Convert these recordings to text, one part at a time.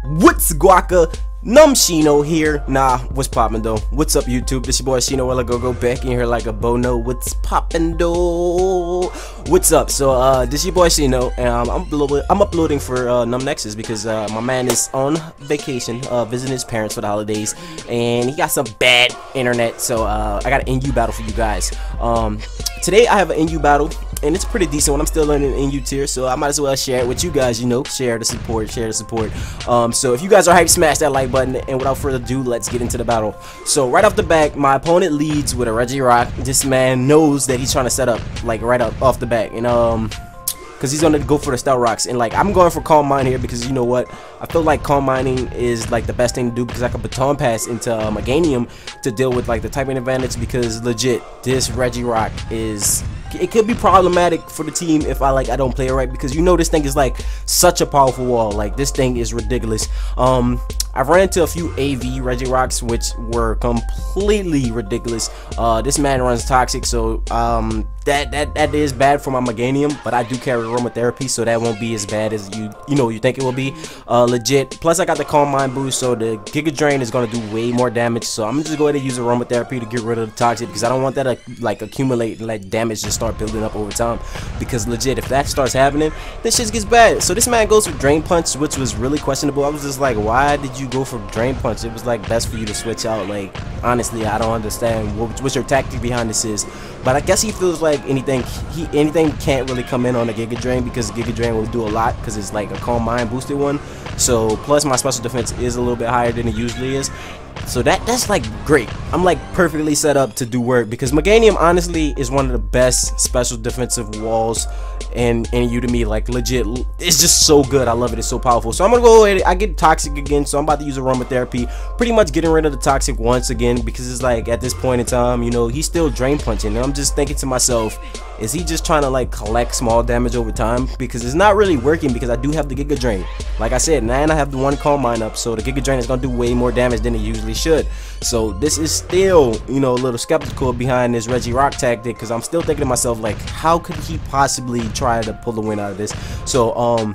What's guaca? Shino here. Nah, what's poppin' though? What's up, YouTube? This your boy Shino. Well, I go back in here like a bono. What's poppin' though? What's up? So this your boy Shino, and I'm uploading for NumbNexus because my man is on vacation, visiting his parents for the holidays, and he got some bad internet. So I got an NU battle for you guys. Today I have an NU battle, and it's a pretty decent one. I'm still learning NU tier, so I might as well share it with you guys. You know, share the support. So if you guys are hyped, smash that like button, and without further ado, let's get into the battle. So right off the back, my opponent leads with a Regirock. This man knows that he's trying to set up like right up off the back, and because he's gonna go for the Stealth Rocks, and like I'm going for Calm Mind here because you know what, I feel like Calm Minding is like the best thing to do because I can Baton Pass into Meganium to deal with like the typing advantage, because legit this Regirock it could be problematic for the team if I don't play it right, because you know this thing is like such a powerful wall. Like this thing is ridiculous. I've run into a few AV Regirocks which were completely ridiculous. This man runs Toxic, so that is bad for my Meganium, but I do carry Aromatherapy, so that won't be as bad as you think it will be. Legit. Plus I got the Calm Mind boost, so the Giga Drain is gonna do way more damage. So I'm just going to use Aromatherapy to get rid of the Toxic, because I don't want that to like accumulate and let damage just start building up over time, because legit if that starts happening, this shit gets bad. So this man goes for Drain Punch, which was really questionable. I was just like, why did you go for Drain Punch? It was like best for you to switch out. Like honestly, I don't understand what your tactic behind this is, but I guess he feels like anything can't really come in on a Giga Drain, because Giga Drain will do a lot because it's like a Calm Mind boosted one. So plus my special defense is a little bit higher than it usually is. So that's like great. I'm like perfectly set up to do work, because Meganium honestly is one of the best special defensive walls and you to me, like legit, it's just so good. I love it. It's so powerful. So I'm gonna go ahead. I get Toxic again, so I'm about to use Aromatherapy, pretty much getting rid of the Toxic once again, because it's like at this point in time, you know, he's still Drain Punching, and I'm just thinking to myself, is he just trying to like collect small damage over time? Because it's not really working, because I do have the Giga Drain. Like I said, and I have the one Calm Mind up, so the Giga Drain is gonna do way more damage than it usually should. So this is still, you know, a little skeptical behind this Regirock tactic, because I'm still thinking to myself, like, how could he possibly try to pull the win out of this? So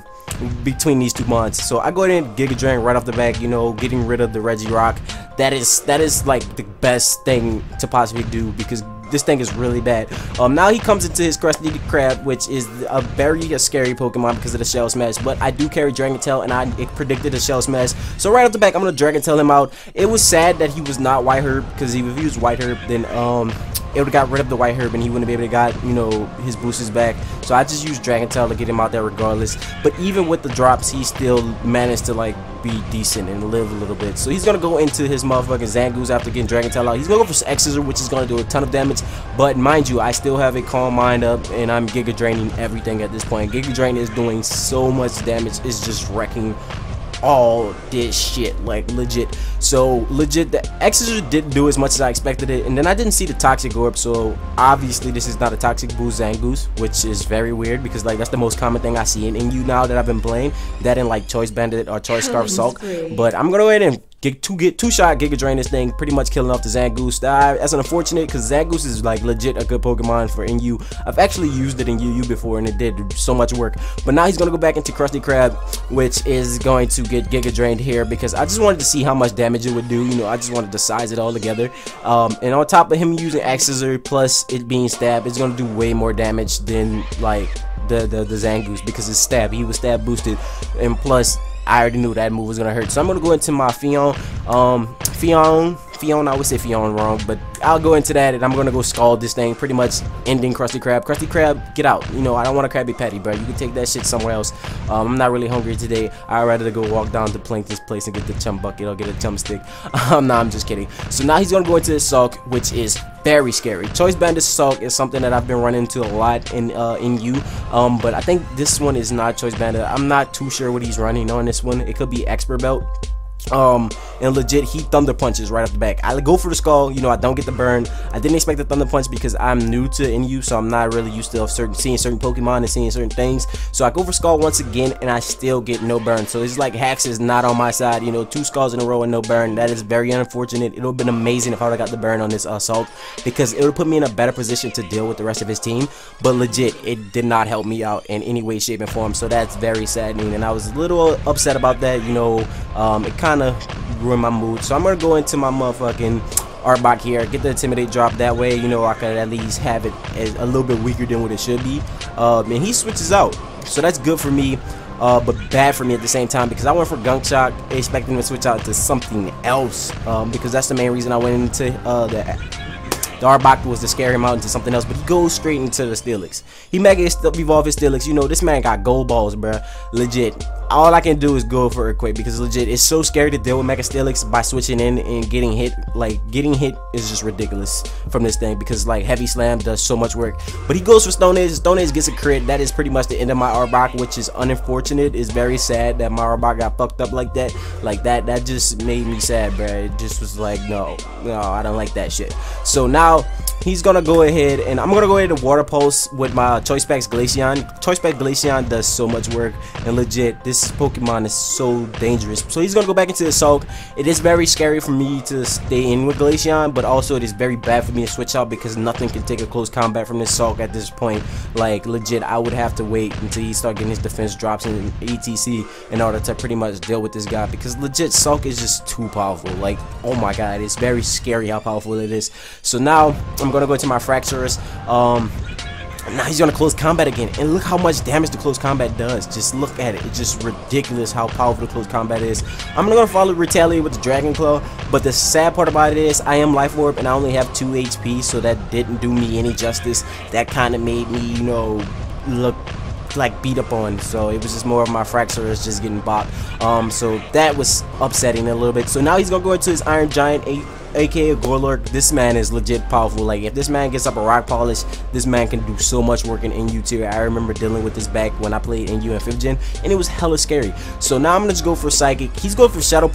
between these two mods, so I go ahead and Giga Drain right off the back, you know, getting rid of the Regirock. That is like the best thing to possibly do, because this thing is really bad. Now he comes into his Krusty Krab, which is a very scary Pokemon because of the Shell Smash, but I do carry Dragon Tail, and it predicted a Shell Smash. So right off the back, I'm gonna Dragon Tail him out. It was sad that he was not White Herb, because if he was White Herb, then it would have got rid of the White Herb and he wouldn't be able to got, you know, his boosters back. So I just used Dragon Tail to get him out there regardless. But even with the drops, he still managed to like be decent and live a little bit. So he's gonna go into his motherfucking Zangoose after getting Dragon Tail out. He's gonna go for X-Scissor, which is gonna do a ton of damage. But mind you, I still have a Calm Mind up, and I'm Giga Draining everything at this point. Giga Drain is doing so much damage, it's just wrecking all this shit, like legit. So legit, the X-Scissor didn't do as much as I expected it, and then I didn't see the Toxic go up, so obviously this is not a Toxic boost Zangoose, which is very weird, because like that's the most common thing I see in NU now that I've been playing, that in like Choice Bandit or Choice Scarf Sulk. But I'm gonna go ahead and get two-shot Giga Drain this thing, pretty much killing off the Zangoose. That's unfortunate, because Zangoose is like legit a good Pokemon for NU. I've actually used it in UU before, and it did so much work. But now he's gonna go back into Krusty Krab, which is going to get Giga Drained here, because I just wanted to see how much damage it would do. You know, I just wanted to size it all together. And on top of him using X-Scissor plus it being Stab, it's gonna do way more damage than like the Zangoose, because it's Stab. He was Stab boosted, and plus I already knew that move was gonna hurt. So I'm gonna go into my Fion. I would say Fion wrong, but I'll go into that, and I'm gonna go Scald this thing, pretty much ending Krusty Krab. Krusty Krab, get out. You know, I don't want a Krabby Patty, bro. You can take that shit somewhere else. I'm not really hungry today. I'd rather go walk down to Plankton's place and get the chum bucket or get a chum stick. Nah, I'm just kidding. So now he's gonna go into the Sulk, which is very scary. Choice Bandit Sulk is something that I've been running into a lot in U. But I think this one is not Choice Bandit. I'm not too sure what he's running on this one. It could be Expert Belt. And legit, he thunder punches right off the back. I go for the skull, you know, I don't get the burn. I didn't expect the thunder punch because I'm new to NU, so I'm not really used to seeing certain Pokemon and seeing certain things. So I go for skull once again, and I still get no burn. So it's like Hacks is not on my side, you know, 2 skulls in a row and no burn. That is very unfortunate. It would have been amazing if I would have got the burn on this assault, because it would put me in a better position to deal with the rest of his team. But legit, it did not help me out in any way, shape, and form. So that's very saddening, and I was a little upset about that, you know. It kind of ruin my mood. So I'm gonna go into my motherfucking Arbok here, get the Intimidate drop. That way, you know, I could at least have it as a little bit weaker than what it should be. And he switches out, so that's good for me, but bad for me at the same time, because I went for Gunk Shock expecting him to switch out to something else, because that's the main reason I went into the Arbok was to scare him out into something else, but he goes straight into the Steelix. He Mega Evolve his Steelix. You know, this man got gold balls, bruh. Legit. All I can do is go for Earthquake, because legit, it's so scary to deal with Mega Steelix by switching in and getting hit. Like, getting hit is just ridiculous from this thing, because like Heavy Slam does so much work. But he goes for Stone Edge. Stone Edge gets a crit. That is pretty much the end of my Arbok, which is unfortunate. It's very sad that my Arbok got fucked up like that. That just made me sad, bruh. It just was like, no, I don't like that shit. So now he's gonna go ahead, and I'm gonna go ahead and Water Pulse with my Choice Specs Glaceon. Choice Spec Glaceon does so much work, and legit, this Pokemon is so dangerous. So he's gonna go back into the Sulk. It is very scary for me to stay in with Glaceon, but also it is very bad for me to switch out, because nothing can take a close combat from this Sulk at this point. Like, legit, I would have to wait until he start getting his defense drops and ETC in order to pretty much deal with this guy, because legit, Sulk is just too powerful. Like, oh my god, it's very scary how powerful it is. So now I'm gonna go to my Fracturus. Now he's gonna close combat again, and look how much damage the close combat does. Just look at it. It's just ridiculous how powerful the close combat is. I'm gonna follow Retaliate with the Dragon Claw, but the sad part about it is I am Life Orb and I only have 2 HP, so that didn't do me any justice. That kind of made me, you know, look like beat up on. So it was just more of my Fracturus just getting bought. So that was upsetting a little bit. So now he's gonna go into his Iron Giant, aka Gorlurk. This man is legit powerful. Like, if this man gets up a Rock Polish, this man can do so much work in NU tier. I remember dealing with this back when I played NU in 5th gen, and it was hella scary. So now I'm gonna just go for Psychic. He's going for Shadow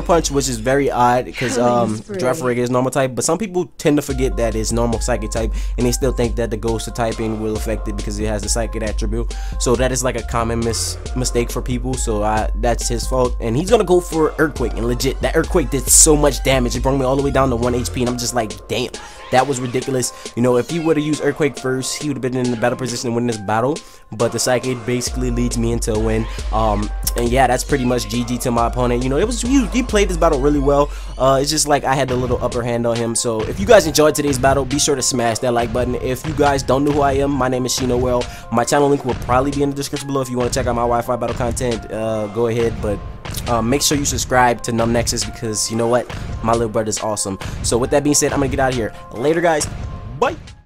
Punch, which is very odd, because Draftrig is normal type, but some people tend to forget that it's normal Psychic type, and they still think that the Ghost typing will affect it because it has the Psychic attribute. So that is like a common mistake for people, so that's his fault. And he's gonna go for Earthquake, and legit, that Earthquake did so much damage. It brought me all the way down to 1 HP, and I'm just like, damn, that was ridiculous. You know, if he would have used Earthquake first, he would have been in a better position to win this battle, but the Psychic basically leads me into a win. And yeah, that's pretty much GG to my opponent. You know, he played this battle really well. It's just like I had the little upper hand on him. So if you guys enjoyed today's battle, be sure to smash that like button. If you guys don't know who I am, my name is Shino. My channel link will probably be in the description below. If you want to check out my Wi-Fi battle content, go ahead, but make sure you subscribe to NumbNexus, because you know what, my little brother's awesome. So with that being said, I'm gonna get out of here. Later, guys. Bye.